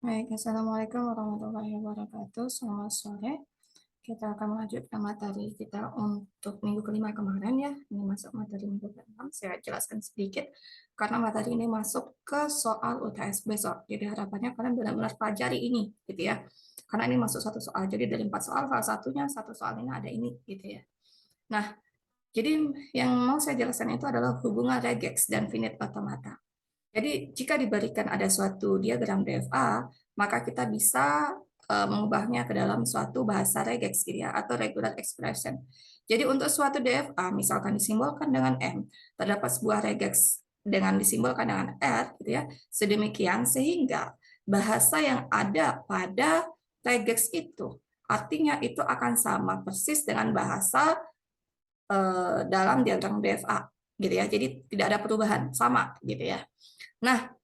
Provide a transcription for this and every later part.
Baik, Assalamualaikum warahmatullahi wabarakatuh. Selamat sore. Kita akan melanjutkan materi kita untuk minggu kelima kemarin ya. Ini masuk materi minggu keenam. Saya jelaskan sedikit karena materi ini masuk ke soal UTS besok. Jadi harapannya kalian benar-benar pelajari ini, gitu ya. Karena ini masuk satu soal. Jadi dari 4 soal, salah satunya satu soal ini ada ini, gitu ya. Nah, jadi yang mau saya jelaskan itu adalah hubungan regex dan finite automata. Jadi jika diberikan ada suatu diagram DFA, maka kita bisa mengubahnya ke dalam suatu bahasa regex gitu ya, atau regular expression. Jadi untuk suatu DFA, misalkan disimbolkan dengan M, terdapat sebuah regex dengan disimbolkan dengan R, gitu ya, sedemikian sehingga bahasa yang ada pada regex itu, artinya itu akan sama persis dengan bahasa dalam diagram DFA, gitu ya. Jadi tidak ada perubahan, sama gitu ya. Nah,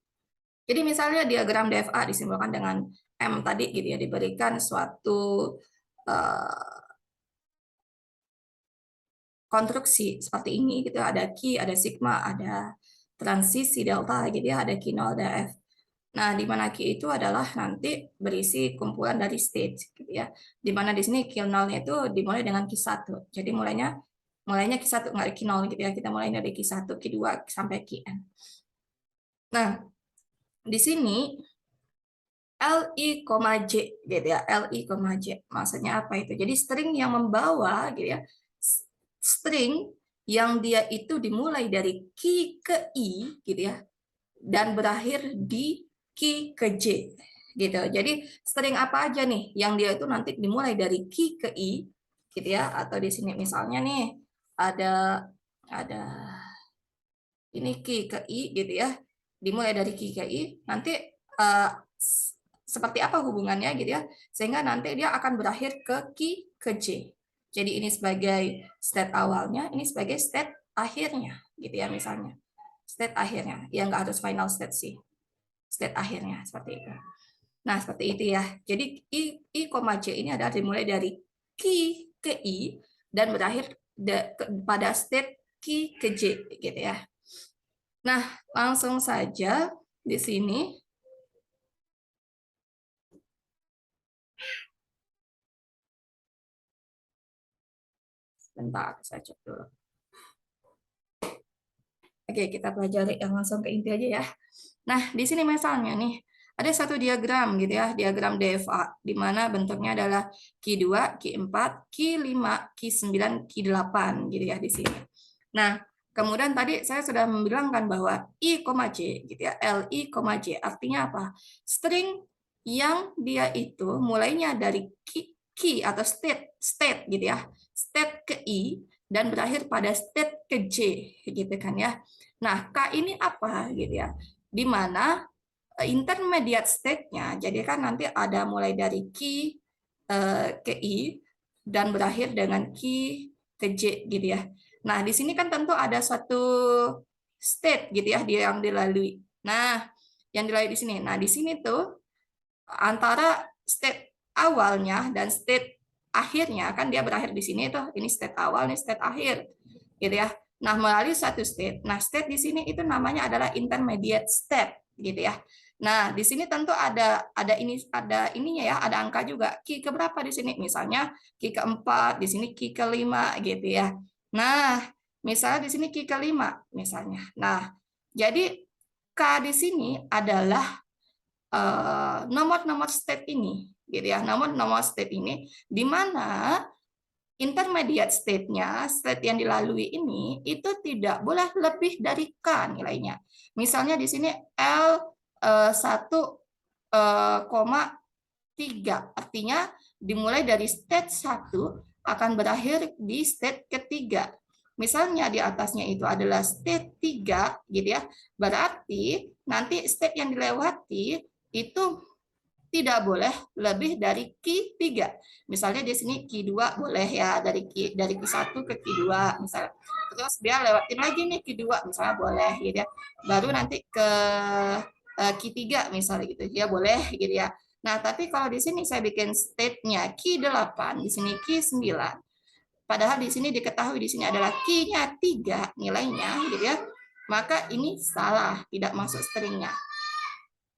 jadi misalnya diagram DFA disimbolkan dengan M tadi gitu ya, diberikan suatu konstruksi seperti ini gitu, ada Q, ada sigma, ada transisi delta gitu ya, ada Q0, ada F. Nah, di mana Q itu adalah nanti berisi kumpulan dari stage gitu ya. Di mana di sini Q0-nya itu dimulai dengan Q1. Jadi mulainya Q1 nggak Q0 gitu ya. Kita mulai dari Q1, Q2 sampai Qn. Nah, di sini LI, J gitu ya, LI, J. Maksudnya apa itu? Jadi string yang membawa gitu ya, string yang dia itu dimulai dari Q ke I gitu ya, dan berakhir di Q ke J gitu. Jadi string apa aja nih yang dia itu nanti dimulai dari Q ke I gitu ya, atau di sini misalnya nih ada ini Q ke I gitu ya, dimulai dari Q ke I, nanti uh, seperti apa hubungannya gitu ya, sehingga nanti dia akan berakhir ke Q ke J. Jadi ini sebagai state awalnya, ini sebagai state akhirnya gitu ya, misalnya state akhirnya, ya nggak harus final state sih, state akhirnya seperti itu. Nah seperti itu ya, jadi I, J ini adalah dimulai dari Q ke I dan berakhir pada state Q ke J gitu ya. Nah, langsung saja di sini. Sebentar, saya cek dulu. Oke, kita pelajari yang langsung ke inti aja ya. Nah, di sini misalnya nih, ada satu diagram gitu ya, diagram DFA, di mana bentuknya adalah Q2, Q4, Q5, Q9, Q8 gitu ya di sini. Nah, kemudian tadi saya sudah membilangkan bahwa I, J gitu ya, LI, J artinya apa? String yang dia itu mulainya dari key atau state gitu ya, state ke I dan berakhir pada state ke J gitu kan ya. Nah, K ini apa gitu ya? Di mana intermediate state-nya, jadi kan nanti ada mulai dari Q ke I dan berakhir dengan Q ke J gitu ya. Nah, di sini kan tentu ada satu state gitu ya dia yang dilalui. Nah, yang dilalui di sini. Nah, di sini tuh antara state awalnya dan state akhirnya kan dia berakhir di sini tuh. Ini state awal, ini state akhir. Gitu ya. Nah, melalui satu state. Nah, state di sini itu namanya adalah intermediate state gitu ya. Nah, di sini tentu ada ininya ya, ada angka juga. Q ke berapa di sini? Misalnya Q keempat, di sini Q kelima gitu ya. Nah, misalnya di sini Q kelima misalnya. Nah, jadi K di sini adalah nomor-nomor state ini gitu ya, nomor-nomor state ini di mana intermediate state-nya, state yang dilalui ini itu tidak boleh lebih dari K nilainya. Misalnya di sini L 1,3, artinya dimulai dari state 1 akan berakhir di state ketiga. Misalnya di atasnya itu adalah state 3 gitu ya. Berarti nanti state yang dilewati itu tidak boleh lebih dari Q3. Misalnya di sini Q2 boleh ya, dari Q1 ke Q2 misalnya. Terus dia lewatin lagi nih Q2 misalnya boleh gitu ya. Baru nanti ke Q3 misalnya gitu. Dia boleh gitu ya. Nah, tapi kalau di sini saya bikin state-nya Q8, di sini Q9. Padahal di sini diketahui di sini adalah Q-nya 3 nilainya gitu ya. Maka ini salah, tidak masuk stringnya.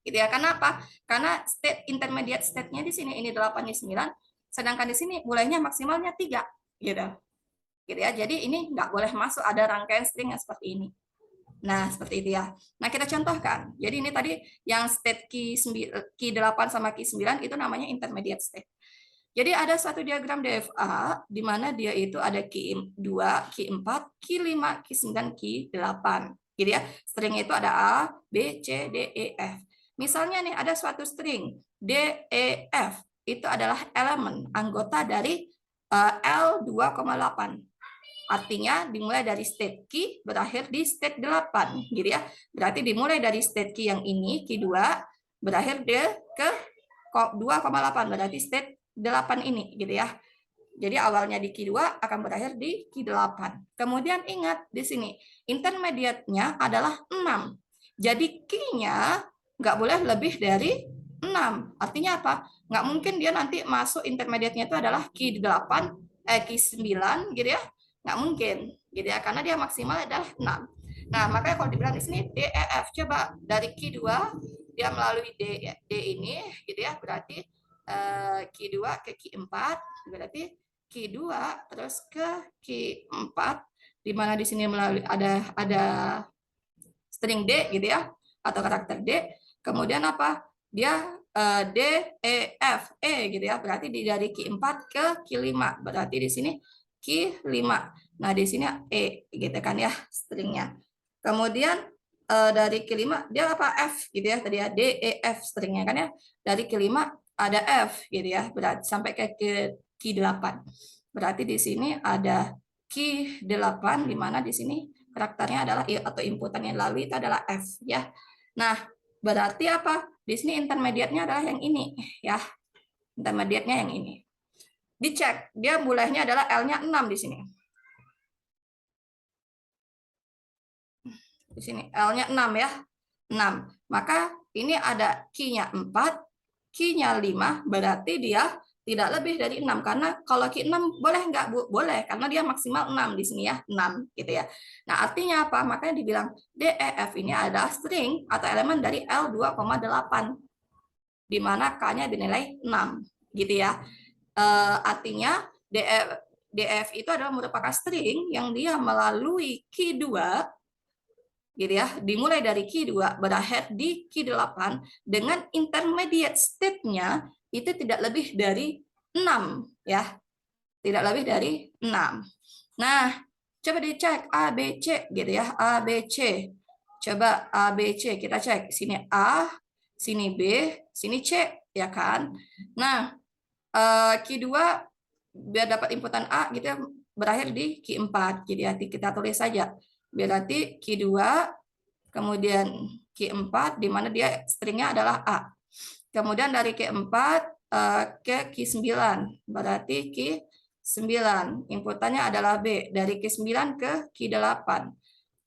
Gitu ya. Karena apa? Karena state intermediate state-nya di sini ini 8-nya 9, sedangkan di sini mulainya maksimalnya 3 gitu. Gitu ya. Jadi ini nggak boleh masuk ada rangkaian string yang seperti ini. Nah, seperti itu ya. Nah, kita contohkan. Jadi ini tadi yang state key 8 sama key 9 itu namanya intermediate state. Jadi ada suatu diagram DFA di mana dia itu ada key 2, key 4, key 5, key 9, key 8. Jadi ya, string itu ada A, B, C, D, E, F. Misalnya nih ada suatu string D, E, F. Itu adalah elemen anggota dari L2,8. Artinya dimulai dari state key berakhir di state 8 gitu ya. Berarti dimulai dari state key yang ini key 2 berakhir ke 2,8 berarti state 8 ini gitu ya. Jadi awalnya di key 2 akan berakhir di key 8. Kemudian ingat di sini intermediate-nya adalah 6. Jadi key-nya nggak boleh lebih dari 6. Artinya apa? Nggak mungkin dia nanti masuk intermediate-nya itu adalah key 8, key 9 gitu ya. Nggak mungkin gitu ya, karena dia maksimal adalah 6. Nah, makanya kalau dibilang di sini D, E, F, coba dari key 2 dia melalui D ini gitu ya, berarti key 2 ke key 4, berarti key 2 terus ke key 4, di mana di sini melalui ada string D gitu ya, atau karakter D. Kemudian apa? Dia D, E, F, E gitu ya. Berarti dari key 4 ke key 5. Berarti di sini key 5. Nah, di sini E gitu kan ya stringnya. Kemudian dari key 5 dia apa? F gitu ya. Tadi ya D, E, F stringnya kan ya. Dari key 5 ada F gitu ya. Berarti sampai ke key 8. Berarti di sini ada key 8 di mana di sini karakternya adalah atau inputan yang lalu itu adalah F ya. Nah, berarti apa? Di sini intermediate-nya adalah yang ini ya. Intermediate-nya yang ini. Dicek, dia mulainya adalah L-nya 6 di sini. Di sini L-nya 6 ya. 6. Maka ini ada key-nya 4, key-nya 5, berarti dia tidak lebih dari 6 karena kalau key 6 boleh nggak Bu? Boleh karena dia maksimal 6 di sini ya, 6 gitu ya. Nah, artinya apa? Makanya dibilang DEF ini adalah string atau elemen dari L2,8 di mana K-nya dinilai 6 gitu ya. Artinya DF itu adalah merupakan string yang dia melalui key 2 gitu ya, dimulai dari key 2 berakhir di key 8 dengan intermediate state-nya itu tidak lebih dari 6 ya. Tidak lebih dari 6. Nah, coba dicek A B C gitu ya, A B C. Coba A B C kita cek. Sini A, sini B, sini C ya kan. Nah, key 2 biar dapat inputan A gitu ya, berakhir di key 4. Jadi kita tulis saja. Berarti key 2 kemudian key 4 di mana dia stringnya adalah A. Kemudian dari key 4 ke key 9. Berarti key 9 inputannya adalah B. Dari key 9 ke key 8.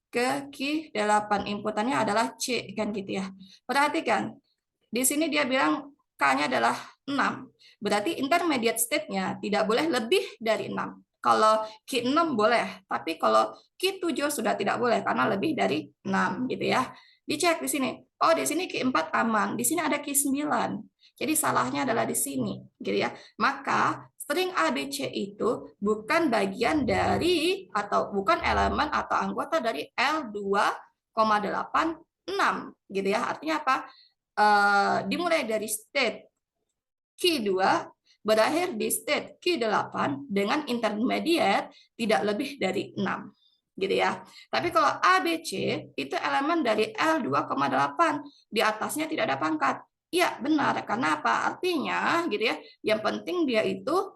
Ke key 8 inputannya adalah C kan gitu ya. Perhatikan. Di sini dia bilang K-nya adalah 6. Berarti intermediate state-nya tidak boleh lebih dari 6. Kalau key 6 boleh, tapi kalau key 7 sudah tidak boleh karena lebih dari 6 gitu ya. Dicek di sini. Oh, di sini key 4 aman. Di sini ada key 9. Jadi salahnya adalah di sini gitu ya. Maka string ABC itu bukan bagian dari atau bukan elemen atau anggota dari L2,86 gitu ya. Artinya apa? Dimulai dari state key 2 berakhir di state key 8 dengan intermediate tidak lebih dari 6 gitu ya. Tapi kalau ABC itu elemen dari L2,8, di atasnya tidak ada pangkat. Iya, benar. Karena apa? Artinya gitu ya, yang penting dia itu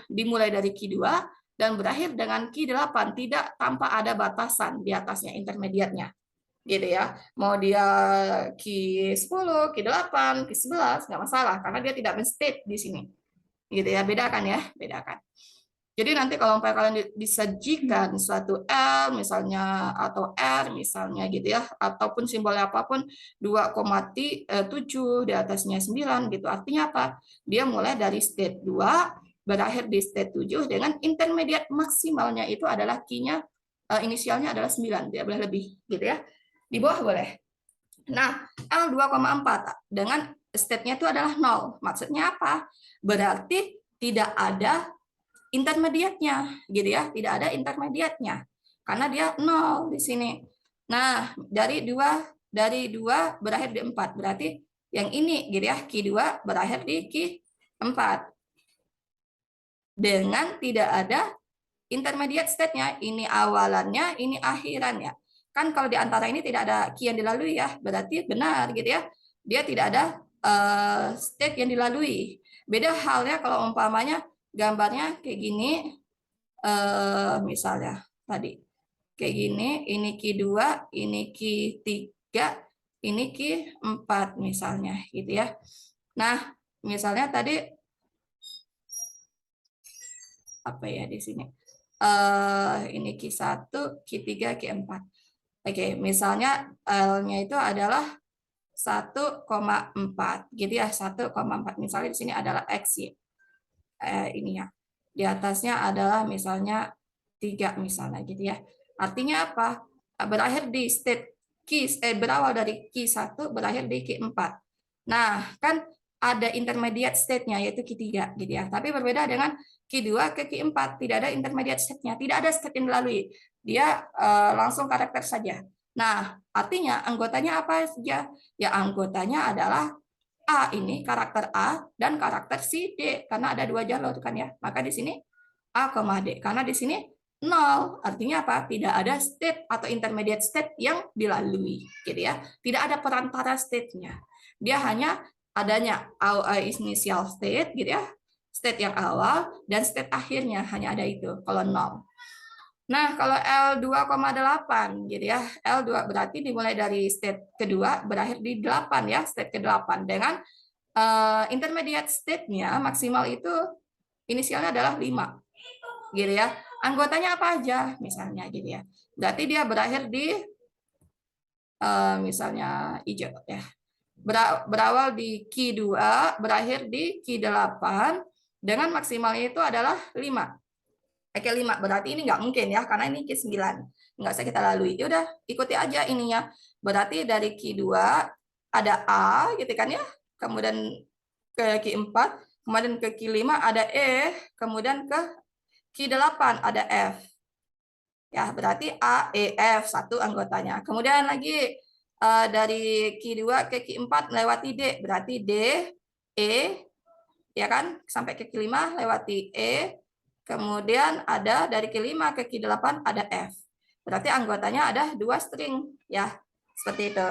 dimulai dari key 2 dan berakhir dengan key 8, tidak tanpa ada batasan di atasnya intermediate-nya gitu ya. Mau dia key 10, key 8, key 11 nggak masalah karena dia tidak men-state di sini. Gitu ya, bedakan ya, bedakan. Jadi nanti kalau kalian disajikan suatu L misalnya atau R misalnya gitu ya, ataupun simbolnya apapun 2,7 di atasnya 9 gitu. Artinya apa? Dia mulai dari state 2 berakhir di state 7 dengan intermediate maksimalnya itu adalah key-nya inisialnya adalah 9, tidak boleh lebih gitu ya. Di bawah boleh. Nah, L2,4 dengan state-nya itu adalah 0. Maksudnya apa? Berarti tidak ada intermediate-nya, gitu ya. Tidak ada intermediate-nya. Karena dia 0 di sini. Nah, dari dua berakhir di 4. Berarti yang ini, gitu ya. Q2 berakhir di Q4. Dengan tidak ada intermediate state-nya, ini awalannya, ini akhirannya. Kan kalau di antara ini tidak ada key yang dilalui ya, berarti benar gitu ya. Dia tidak ada state yang dilalui. Beda halnya kalau umpamanya gambarnya kayak gini, misalnya tadi kayak gini, ini key 2, ini key 3, ini key 4 misalnya gitu ya. Nah, misalnya tadi apa ya di sini? Ini Q1, Q3, Q4. Oke, misalnya L-nya itu adalah 1,4 gitu ya, 1,4. Misalnya di sini adalah X ya. Ini ya. Di atasnya adalah misalnya 3 misalnya gitu ya. Artinya apa? Berakhir di state berawal dari Q1 berakhir di Q4. Nah, kan ada intermediate state-nya yaitu Q3 gitu ya. Tapi berbeda dengan Q2 ke Q4, tidak ada intermediate state-nya, tidak ada state yang dilalui. Dia langsung karakter saja. Nah, artinya anggotanya apa saja? Ya anggotanya adalah A ini karakter A dan karakter si D karena ada dua jalur kan ya. Maka di sini A, D karena di sini 0 artinya apa? Tidak ada state atau intermediate state yang dilalui gitu ya. Tidak ada perantara state-nya. Dia hanya adanya initial state gitu ya. State yang awal dan state akhirnya hanya ada itu kalau 0. Nah, kalau L2,8 gitu ya. L2 berarti dimulai dari state kedua berakhir di 8 ya, state ke-8 dengan intermediate state-nya maksimal itu inisialnya adalah 5 gitu ya. Anggotanya apa aja misalnya gitu ya. Berarti dia berakhir di misalnya hijau ya. Berawal di Q2, berakhir di Q8 dengan maksimalnya itu adalah 5. Oke 5 berarti ini nggak mungkin ya karena ini Q9. Nggak usah kita lalui. Ya udah ikuti aja ininya. Berarti dari Q2 ada A gitu kan ya. Kemudian ke Q4, kemudian ke Q5 ada E, kemudian ke Q8 ada F. Ya, berarti A, E, F satu anggotanya. Kemudian lagi dari Q2 ke Q4 lewati D, berarti D, E, ya kan? Sampai ke Q5 lewati E. Kemudian ada dari Q5 ke Q8 ada F. Berarti anggotanya ada 2 string ya. Seperti itu.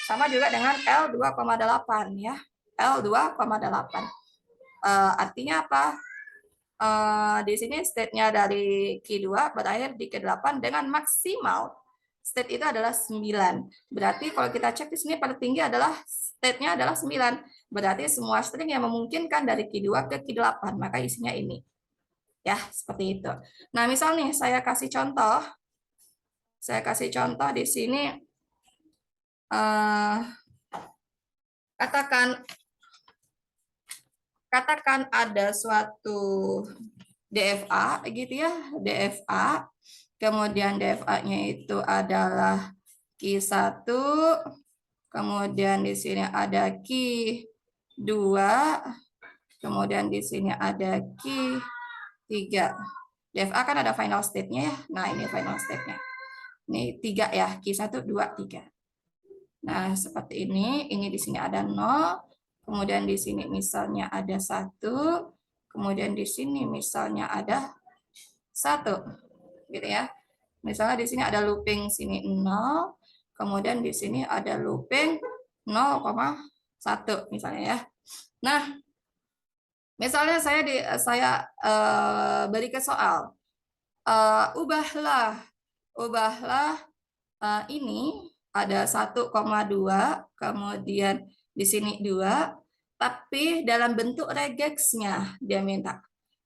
Sama juga dengan L2,8 ya. L2,8. Artinya apa? Di sini state-nya dari Q2 berakhir di Q8 dengan maksimal state itu adalah 9. Berarti kalau kita cek di sini pada tinggi adalah state-nya adalah 9. Berarti semua string yang memungkinkan dari Q2 ke Q8, maka isinya ini. Ya, seperti itu. Nah, misal nih saya kasih contoh. Saya kasih contoh di sini katakan ada suatu DFA gitu ya, DFA. Kemudian DFA-nya itu adalah Q1, kemudian di sini ada Q2, kemudian di sini ada Q3. DFA kan ada final state-nya ya. Nah, ini final state-nya. Ini 3 ya, Q1, 2, 3. Nah, seperti ini. Ini di sini ada 0, kemudian di sini misalnya ada 1, kemudian di sini misalnya ada 1. Gitu ya. Misalnya di sini ada looping sini 0, kemudian di sini ada looping 0,1 misalnya ya. Nah, misalnya saya beri ke soal, ubahlah ini ada 1,2, kemudian di sini 2, tapi dalam bentuk regex-nya dia minta.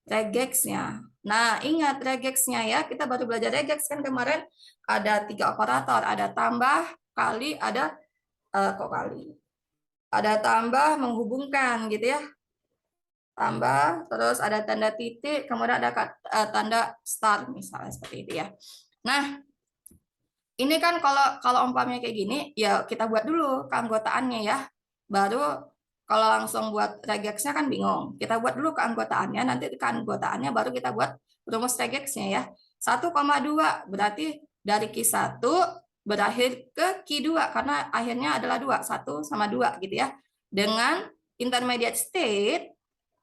Regex-nya. Nah, ingat regex-nya ya, kita baru belajar regex kan kemarin ada 3 operator, ada tambah, kali, ada kok kali. Ada tambah menghubungkan gitu ya. Tambah, terus ada tanda titik, kemudian ada tanda star misalnya seperti itu ya. Nah, Ini kan kalau umpamanya kayak gini, ya kita buat dulu keanggotaannya ya. Baru kalau langsung buat regexnya kan bingung. Kita buat dulu keanggotaannya, nanti keanggotaannya baru kita buat rumus regexnya ya. 1,2 berarti dari Q1 berakhir ke Q2 karena akhirnya adalah 2, 1 sama 2 gitu ya. Dengan intermediate state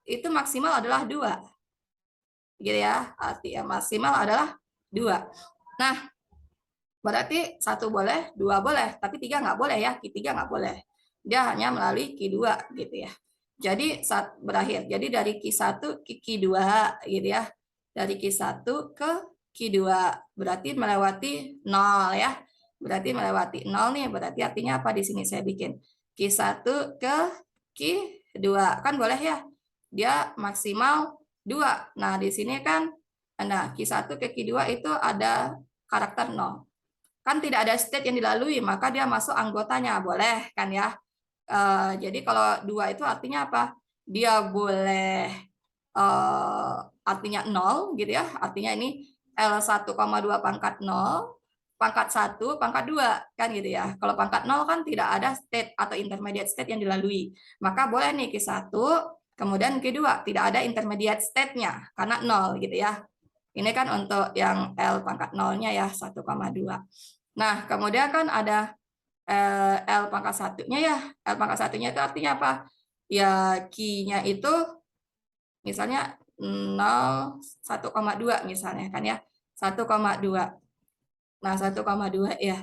itu maksimal adalah 2. Gitu ya. Artinya maksimal adalah 2. Nah, berarti 1 boleh, 2 boleh, tapi 3 nggak boleh ya, Q3 nggak boleh. Dia hanya melalui Q2 gitu ya. Jadi saat berakhir. Jadi dari Q1 ke Q2 gitu ya. Dari Q1 ke Q2 berarti melewati 0 ya. Berarti melewati 0 nih, berarti artinya apa di sini saya bikin Q1 ke Q2 kan boleh ya. Dia maksimal 2. Nah, di sini kan Q1 ke Q2 itu ada karakter 0. Kan tidak ada state yang dilalui, maka dia masuk anggotanya, boleh kan ya. Jadi kalau 2 itu artinya apa? Dia boleh artinya 0 gitu ya, artinya ini L1,2 pangkat 0, pangkat 1, pangkat 2 kan gitu ya. Kalau pangkat 0 kan tidak ada state atau intermediate state yang dilalui. Maka boleh nih Q1, kemudian Q2 tidak ada intermediate state-nya karena 0 gitu ya. Ini kan untuk yang L pangkat 0-nya ya 1,2. Nah, kemudian kan ada L pangkat satunya ya. L pangkat satunya itu artinya apa? Ya, Q-nya itu misalnya 0, 1,2 misalnya kan ya. 1,2. Nah, 1,2 ya.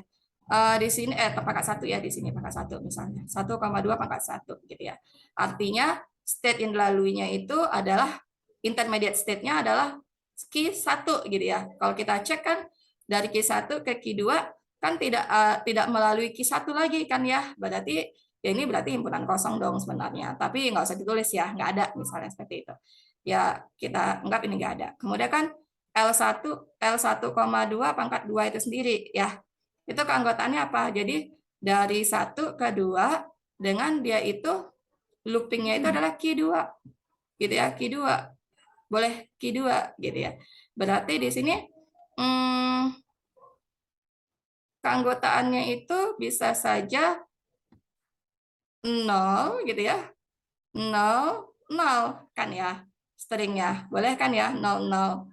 Di sini pangkat 1 ya, di sini pangkat 1 misalnya. 1,2 pangkat 1 gitu ya. Artinya state yang dilaluinya itu adalah intermediate state-nya adalah Q1 gitu ya. Kalau kita cek kan dari Q1 ke Q2 kan tidak melalui Q1 lagi kan ya. Berarti ya ini berarti himpunan kosong dong sebenarnya. Tapi nggak usah ditulis ya, nggak ada misalnya seperti itu. Ya kita anggap ini nggak ada. Kemudian kan L1,2 pangkat 2 itu sendiri ya. Itu keanggotaannya apa? Jadi dari 1 ke 2 dengan dia itu loopingnya itu adalah Q2 gitu ya, Q2 boleh Q2 gitu ya. Berarti di sini keanggotaannya itu bisa saja 0 gitu ya. 0, 0 kan ya stringnya. Boleh kan ya 0, 0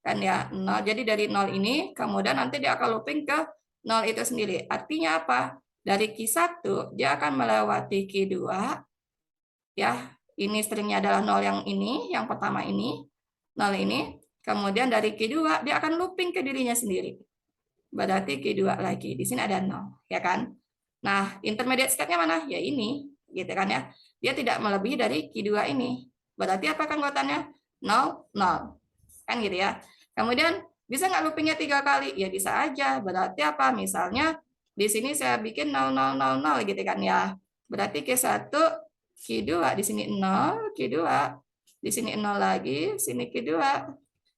kan ya 0. Jadi dari 0 ini kemudian nanti dia akan looping ke 0 itu sendiri. Artinya apa? Dari Q1 dia akan melewati Q2 ya. Ini stringnya adalah 0 yang ini, yang pertama ini. 0 ini. Kemudian dari Q2 dia akan looping ke dirinya sendiri. Berarti Q2 lagi. Di sini ada 0, ya kan? Nah, intermediate state-nya mana? Ya ini, gitu kan ya. Dia tidak melebihi dari Q2 ini. Berarti apa anggotannya? 0, 0. Kan gitu ya. Kemudian bisa nggak loopingnya 3 kali? Ya bisa aja. Berarti apa? Misalnya di sini saya bikin 0, 0, 0, 0 gitu kan ya. Berarti Q1, Q2, di sini 0, Q2. Di sini 0 lagi, sini Q2.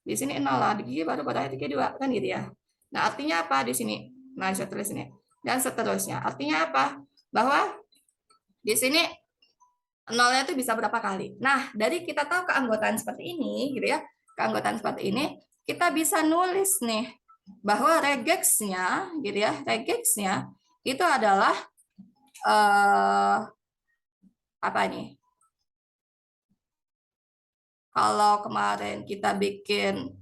Di sini 0 lagi, baru berakhir Q2. Kan gitu ya. Nah, artinya apa di sini? Nah, saya tulis ini. Dan seterusnya. Artinya apa? Bahwa di sini nolnya itu bisa berapa kali. Nah, dari kita tahu keanggotaan seperti ini, gitu ya, keanggotaan seperti ini, kita bisa nulis nih bahwa regexnya, gitu ya, regexnya itu adalah apa nih? Kalau kemarin kita bikin,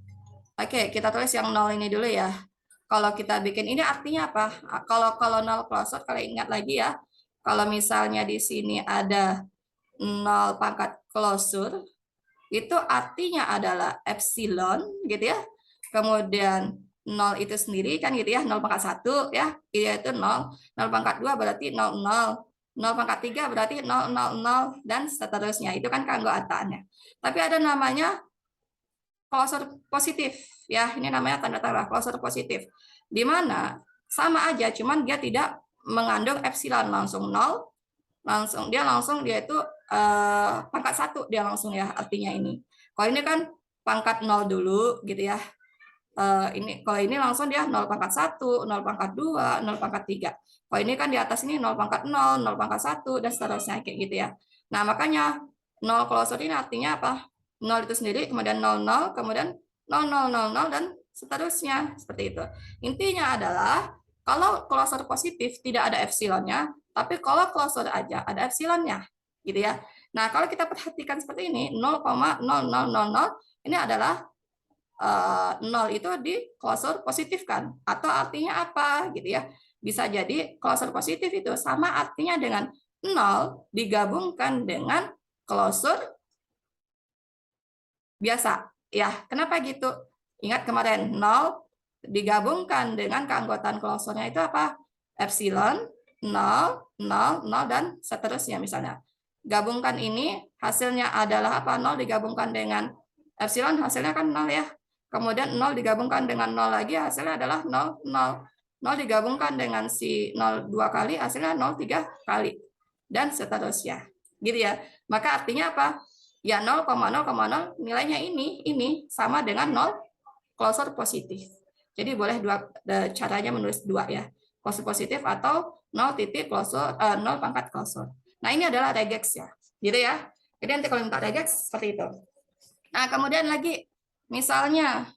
oke, kita tulis yang 0 ini dulu ya. Kalau kita bikin ini artinya apa? Kalau 0 closure, kalau ingat lagi ya, kalau misalnya di sini ada 0 pangkat closure, itu artinya adalah epsilon gitu ya. Kemudian 0 itu sendiri kan gitu ya, 0 pangkat 1 ya, yaitu 0. 0 pangkat 2 berarti 0, 0. 0 pangkat 3 berarti 0, 0, 0, dan seterusnya. Itu kan keanggotaannya. Tapi ada namanya closure positif ya, ini namanya tanda tanda closure positif. Di mana sama aja, cuman dia tidak mengandung epsilon langsung 0, langsung dia itu pangkat 1 dia langsung ya artinya ini. Kalau ini kan pangkat 0 dulu gitu ya. Ini kalau ini langsung dia 0 pangkat 1, 0 pangkat 2, 0 pangkat 3. Kalau ini kan di atas ini 0 pangkat 0, 0 pangkat 1 dan seterusnya kayak gitu ya. Nah, makanya 0 closure ini artinya apa? 0 itu sendiri, kemudian 0, 0, kemudian 0, 0, 0, 0 dan seterusnya seperti itu. Intinya adalah Kalau closure positif tidak ada epsilonnya, tapi kalau closure aja ada epsilonnya, gitu ya. Nah, kalau kita perhatikan seperti ini, 0,0000 ini adalah 0 itu di closure positif kan? Atau artinya apa gitu ya? Bisa jadi closure positif itu sama artinya dengan 0 digabungkan dengan closure biasa. Ya, kenapa gitu? Ingat kemarin 0 digabungkan dengan keanggotaan closure-nya itu apa? Epsilon, 0, 0, 0, dan seterusnya misalnya. Gabungkan ini hasilnya adalah apa? 0 digabungkan dengan epsilon, hasilnya kan 0 ya. Kemudian 0 digabungkan dengan 0 lagi, hasilnya adalah 0, 0. 0 digabungkan dengan si 0 2 kali, hasilnya 0 3 kali. Dan seterusnya. Gitu ya. Maka artinya apa? Ya 0,0,0 nilainya ini sama dengan 0 closure positif. Jadi boleh dua caranya menulis dua ya. Closure positif atau 0 titik closure 0 pangkat closure. Nah, ini adalah regex ya. Gitu ya. Jadi nanti kalau minta regex seperti itu. Nah, kemudian lagi misalnya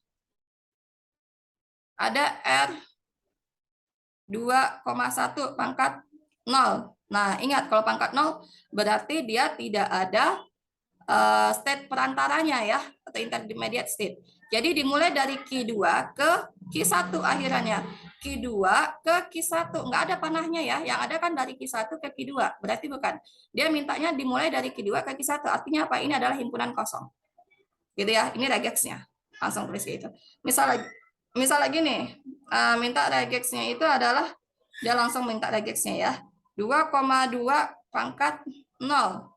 ada R 2,1 pangkat 0. Nah, ingat kalau pangkat 0 berarti dia tidak ada state perantaranya ya, atau intermediate state. Jadi dimulai dari Q2 ke Q1 akhirannya. Q2 ke Q1, nggak ada panahnya ya, yang ada kan dari Q1 ke Q2, berarti bukan. Dia mintanya dimulai dari Q2 ke Q1, artinya apa? Ini adalah himpunan kosong. Gitu ya, ini regexnya. Langsung tulis gitu. Misal lagi nih, minta regexnya itu adalah, dia langsung minta regexnya ya, 2,2 pangkat 0.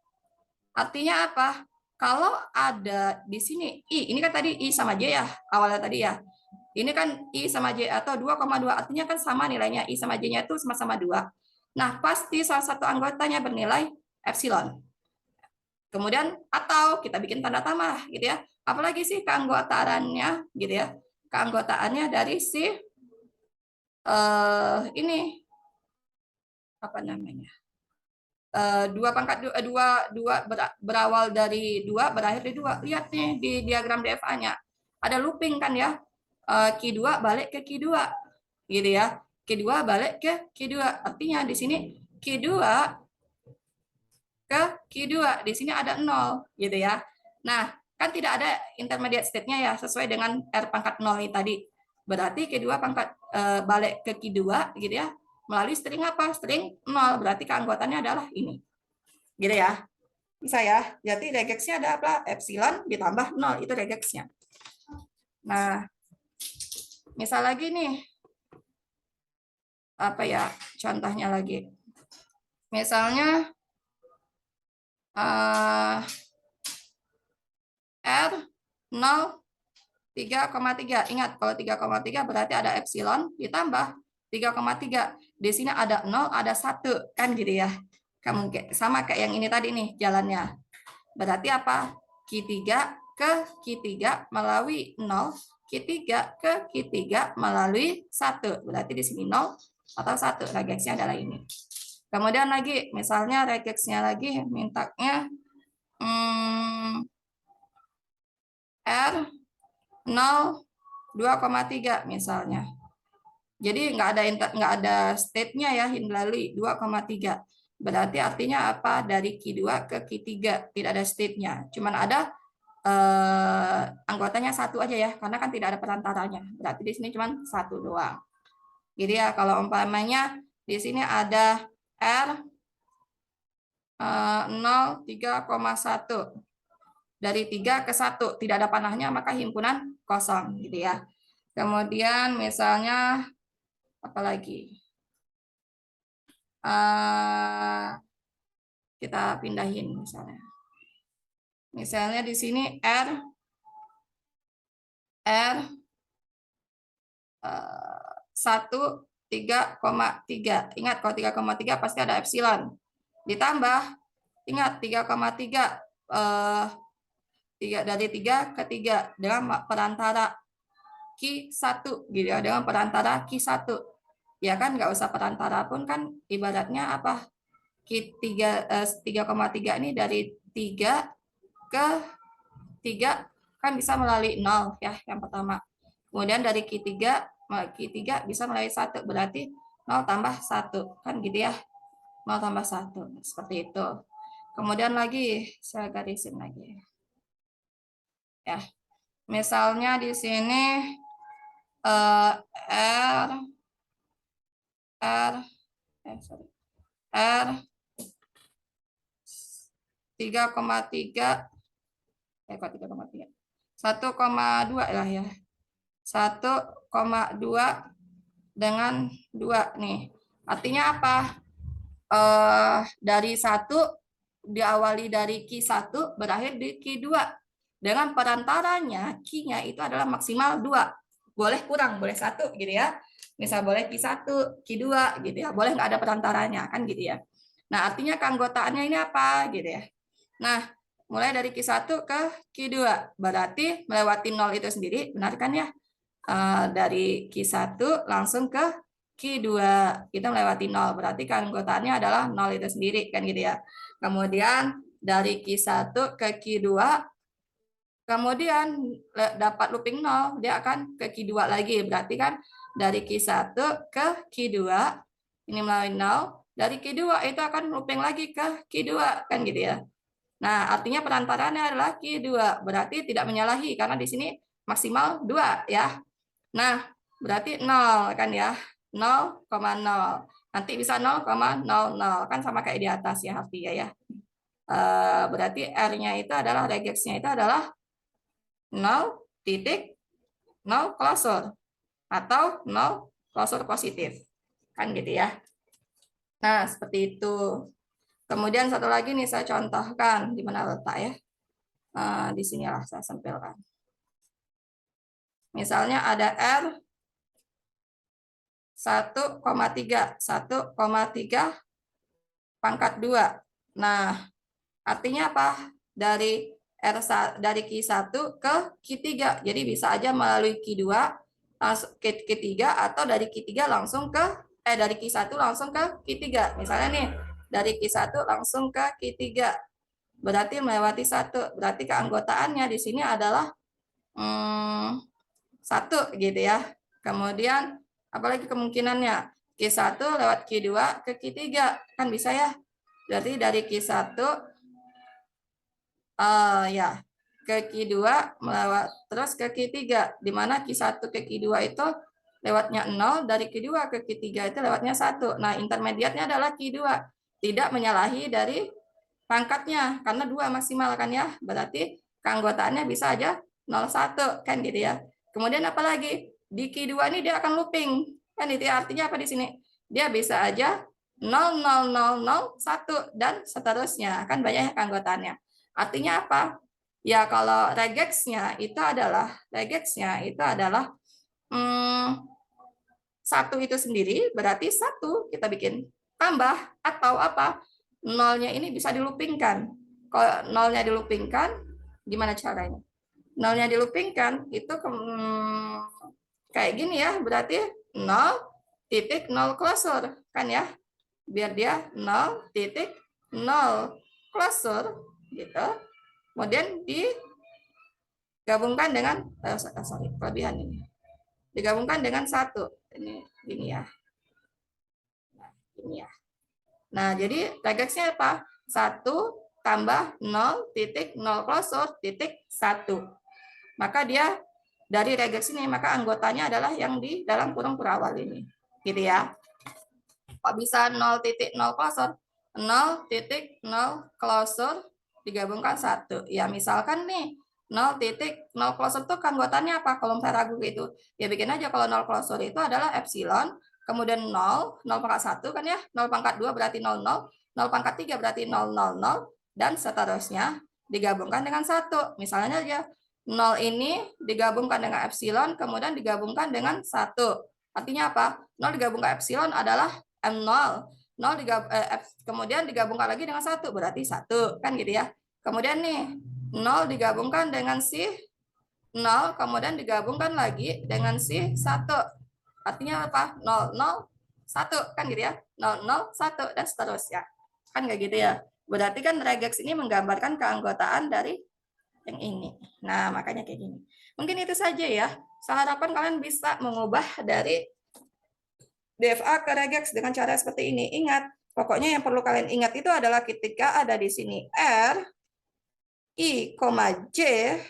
Artinya apa? Kalau ada di sini I, ini kan tadi I sama J ya, awalnya tadi ya. Ini kan I sama J atau 2,2, artinya kan sama nilainya, I sama J-nya itu sama-sama 2. Nah, pasti salah satu anggotanya bernilai epsilon. Kemudian atau kita bikin tanda tambah gitu ya. Apalagi sih keanggotaannya gitu ya. Keanggotaannya dari si ini apa namanya? Dua pangkat dua berawal dari dua, berakhir di dua. Lihat nih di diagram DFA-nya. Ada looping kan ya. Q2 balik ke Q2. Gitu ya. Q2 balik ke Q2. Artinya di sini Q2 ke Q2. Di sini ada 0 gitu ya. Nah, kan tidak ada intermediate state-nya ya sesuai dengan R pangkat 0 ini tadi. Berarti Q2 pangkat balik ke Q2 gitu ya. Melalui string apa? String 0. Berarti keanggotaannya adalah ini. Gitu ya. Bisa ya. Jadi regexnya ada apa? Epsilon ditambah 0. Itu regexnya. Nah, misal lagi nih. Apa ya contohnya lagi? Misalnya R 0 3,3. Ingat, kalau 3,3 berarti ada epsilon ditambah 3,3. Di sini ada 0, ada 1. Kan gitu ya. Kamu sama kayak yang ini tadi nih jalannya. Berarti apa? Q3 ke Q3 melalui 0, Q3 ke Q3 melalui 1. Berarti di sini 0 atau 1. Regexnya adalah ini. Kemudian lagi, misalnya regexnya lagi mintanya R 0 2,3 misalnya. Jadi nggak ada state-nya ya Hindlali 2,3. Berarti artinya apa? Dari Q2 ke Q3 tidak ada state-nya. Cuman ada anggotanya satu aja ya, karena kan tidak ada perantaranya. Berarti di sini cuman satu doang. Jadi ya kalau umpamanya di sini ada R 0 3,1. Dari 3 ke 1 tidak ada panahnya, maka himpunan kosong gitu ya. Kemudian misalnya apalagi kita pindahin misalnya di sini R 1 3,3. Ingat kalau 3,3 pasti ada epsilon. Ditambah ingat 3,3 dari 3 ke 3 dengan perantara Q1 gitu ya, dengan perantara Q1. Ya kan nggak usah perantara pun kan ibaratnya apa? Q3 3,3 ini dari 3 ke 3 kan bisa melalui 0 ya yang pertama. Kemudian dari Q3 Q3 bisa melalui 1, berarti 0 tambah 1, kan gitu ya. 0 tambah 1, seperti itu. Kemudian lagi, saya garisin lagi. Ya, misalnya di sini R, R 3,3, kok 3,3, 1,2 lah ya. 1,2 dengan 2 nih. Artinya apa? Dari 1 diawali dari Q1 berakhir di Q2. Dengan perantaranya Q-nya itu adalah maksimal 2. Boleh kurang, boleh 1 gitu ya. Misal boleh Q1, Q2 gitu ya. Boleh nggak ada perantaranya kan gitu ya. Nah, artinya keanggotaannya ini apa gitu ya. Nah, mulai dari Q1 ke Q2 berarti melewati 0 itu sendiri, benar kan ya? Dari Q1 langsung ke Q2 kita melewati 0, berarti keanggotaannya adalah 0 itu sendiri kan gitu ya. Kemudian dari Q1 ke Q2 kemudian dapat looping 0, dia akan ke Q2 lagi, berarti kan dari Q1 ke Q2 ini melalui 0, dari Q2 itu akan looping lagi ke Q2 kan gitu ya. Nah, artinya perantaranya adalah Q2, berarti tidak menyalahi karena di sini maksimal 2 ya. Nah, berarti 0 kan ya. 0,0. Nanti bisa 0,00 kan sama kayak di atas ya artinya ya. Berarti R-nya itu adalah regexnya itu adalah 0,0 klosur atau 0 klosur positif. Kan gitu ya. Nah, seperti itu. Kemudian satu lagi nih saya contohkan di mana letak ya. Di sinilah saya sampaikan. Misalnya ada R 1,3 pangkat 2. Nah, artinya apa? Dari dari Q1 ke Q3. Jadi bisa aja melalui Q2 langsung ke Q3 atau dari Q3 langsung ke dari Q1 langsung ke Q3. Misalnya nih, dari Q1 langsung ke Q3. Berarti melewati 1. Berarti keanggotaannya di sini adalah 1 gitu ya. Kemudian apalagi kemungkinannya Q1 lewat Q2 ke Q3 kan bisa ya. Berarti dari Q1 ya ke Q2 melewat terus ke Q3 di mana Q1 ke Q2 itu lewatnya 0, dari Q2 ke Q3 itu lewatnya 1. Nah, intermediatnya adalah Q2. Tidak menyalahi dari pangkatnya karena 2 maksimal kan ya. Berarti keanggotaannya bisa aja 01 kan gitu ya. Kemudian apalagi di Q2 ini dia akan looping. Kan itu ya, artinya apa di sini? Dia bisa aja 0,0001 dan seterusnya. Kan banyak keanggotaannya. Artinya apa? Ya kalau regexnya itu adalah 1 itu sendiri berarti 1 kita bikin tambah atau apa? Nolnya ini bisa dilupingkan. Kalau nolnya dilupingkan, gimana caranya? Nolnya dilupingkan itu kayak gini ya, berarti 0,0 klosur kan ya? Biar dia 0,0 klosur gitu. Kemudian digabungkan dengan kelebihan ini. Digabungkan dengan 1. Ini ya. Nah, ini ya. Nah, jadi regexnya apa? 1 tambah 0,0 klosur titik 1. Maka dia dari regex ini, maka anggotanya adalah yang di dalam kurung perawal ini. Gitu ya. Kok bisa 0,0 klosur? 0,0 klosur digabungkan 1. Ya, misalkan nih 0,0 klosur itu anggotanya apa? Kalau saya ragu itu, ya bikin aja kalau 0 klosur itu adalah epsilon, kemudian 0, 0 pangkat 1 kan ya, 0 pangkat 2 berarti 00, 0 pangkat 3 berarti 000, dan seterusnya digabungkan dengan 1. Misalnya aja 0 ini digabungkan dengan epsilon, kemudian digabungkan dengan 1. Artinya apa? 0 digabungkan epsilon adalah M0. Kemudian digabungkan lagi dengan 1, berarti 1. Kan gitu ya. Kemudian nih, 0 digabungkan dengan si 0, kemudian digabungkan lagi dengan si 1. Artinya apa? 0, 0, 1. Kan gitu ya. 0, 0, 1, dan seterusnya. Kan kayak gitu ya. Berarti kan regex ini menggambarkan keanggotaan dari yang ini. Nah, makanya kayak gini. Mungkin itu saja ya. Saya harapkan kalian bisa mengubah dari DFA ke regex dengan cara seperti ini. Ingat, pokoknya yang perlu kalian ingat itu adalah ketika ada di sini R, I, J,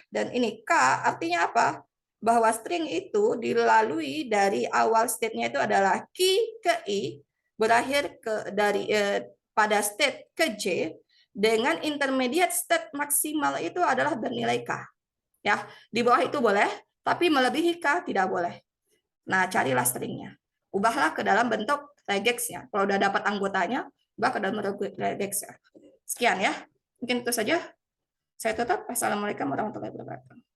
dan ini K, artinya apa? Bahwa string itu dilalui dari awal state-nya itu adalah key ke I, berakhir pada state ke J, dengan intermediate state maksimal itu adalah bernilai K. Ya, di bawah itu boleh, tapi melebihi K tidak boleh. Nah, carilah stringnya. Ubahlah ke dalam bentuk regex ya. Kalau udah dapat anggotanya, ubah ke dalam bentuk regex ya. Sekian ya. Mungkin itu saja. Saya tutup. Assalamualaikum warahmatullahi wabarakatuh.